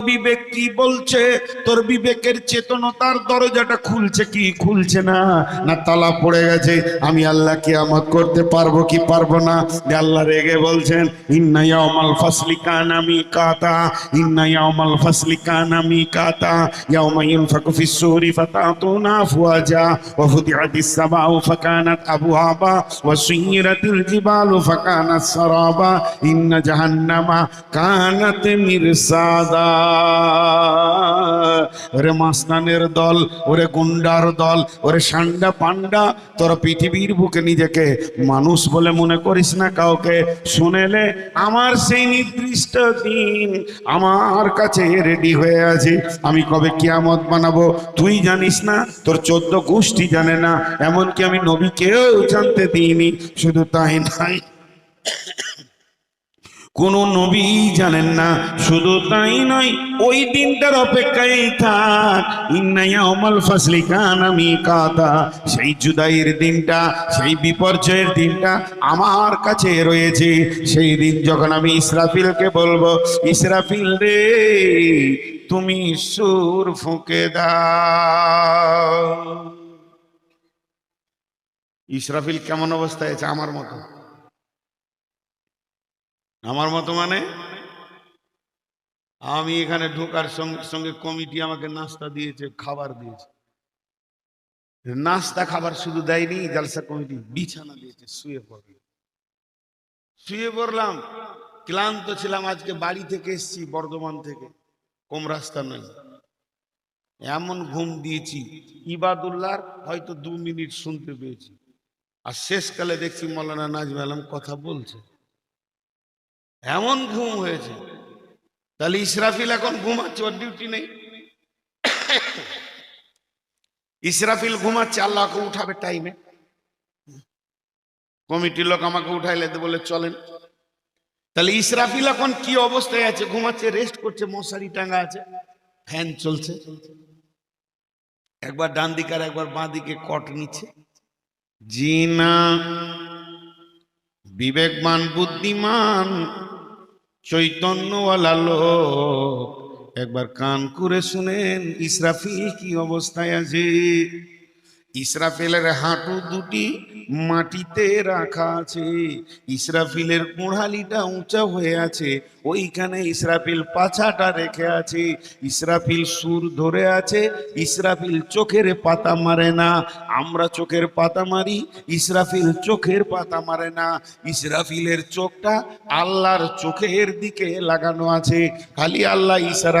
বিবেক কি বলছে? তোর বিবেকের চেতনতার দরজাটা খুলছে কি খুলছে না, না তালা পড়ে গেছে? আমি আল্লাহ কিয়ামত করতে পারবো কি পারবো না? আল্লাহ রেগে বলছেন ইন্না ইয়াউমাল ফাসলি কানা মিকাতা, ইন্না ইয়াউমাল ফাসলি কানা মিকাতা, ইয়াউমা ইউনফাকু ফিস সূরি ফাতাতুনা আফওয়াজা ওয়া ফুতিহাতিস সামাউ ফাকানাত আবওয়াবা ওয়া সুয়িরাতিল জিবালু ফাকানাত সারাবা ইন্না জাহান্নামা কানাত মিরসাদা। ওরে মাস্তানের দল, ওরে গুন্ডার দল, ওরে সান্ডা পান্ডা, তোর পৃথিবীর বুকে নিজেকে মানুষ বলে মনে করিস না কাউকে। শুনেলে আমার সেই নির্দিষ্ট দিন আমার কাছে রেডি হয়ে আছে। আমি কবে কিয়ামত বানাবো তুই জানিস না, তোর 14 গোষ্ঠী জানে না, এমনকি আমি নবীকেও জানতে দিইনি। শুধু তাই নাই, কোন নবী জানেন না। শুধু তাই নয়, ওই দিনটার অপেক্ষায় থাক। ইন্না ইয়াউমাল ফাসলি কানা মিকাতা, সেই জুদাইয়ের দিনটা, সেই বিপর্যয়ের দিনটা আমার কাছে রয়েছে। সেই দিন যখন আমি ইসরাফিলকে বলবো, ইসরাফিল রে তুমি সুর ফুঁকে দাও। ইসরাফিল কেমন অবস্থায় আছে? আমার মতো। আমার মতো মানে আমি এখানে ঢোকার সঙ্গে সঙ্গে কমিটি আমাকে নাস্তা দিয়েছে, খাবার দিয়েছে। নাস্তা খাবার শুধু দেয়নি, জালসা কমিটি বিছানা দিয়েছে, শুয়ে পড়লাম। শুয়ে পড়লাম, ক্লান্ত ছিলাম। আজকে বাড়ি থেকে এসেছি, বর্ধমান থেকে, কম রাস্তা নয়। এমন ঘুম দিয়েছি, ইবাদুল্লাহ হয়তো 2 মিনিট শুনতে পেয়েছি, আর শেষকালে দেখছি মৌলানা নাজমুল আলম কথা বলছে। এমন ঘুম হয়েছে। তাহলে ইসরাফিল এখন ঘুমাচ্ছে, ওর ডিউটি নেই। ইসরাফিল ঘুমাচ্ছে, আল্লাহকে উঠাবে টাইমে। কমিটির লোক আমাকে উঠাইলে বলে চলেন। তাহলে ইসরাফিল এখন কি অবস্থায় আছে? ঘুমাচ্ছে, রেস্ট করছে, মশারি টাঙ্গা আছে, ফ্যান চলছে। একবার ডান দিকে আর একবার বাঁ দিকে কট নিচ্ছে। জি না, বিবেকমান বুদ্ধিমান চৈতন্যওয়ালা লোক একবার কান করে শুনেন ইসরাফিল কি অবস্থায় আছে। ইসরাফিলের হাঁটু দুটি মাটিতে রাখা আছে, ইসরাফিলের গোড়ালিটা উঁচা হয়ে আছে, ওইখানে ইসরাফিল পাছাটা রেখে আছে। ইসরাফিল সুর ধরে আছে। ইসরাফিল চোখের পাতা মারে না, আমরা চোখের পাতা মারি, ইসরাফিল চোখের পাতা মারে না। ইসরাফিলের চোখটা আল্লাহর চোখের দিকে লাগানো আছে, খালি আল্লাহ ইশারা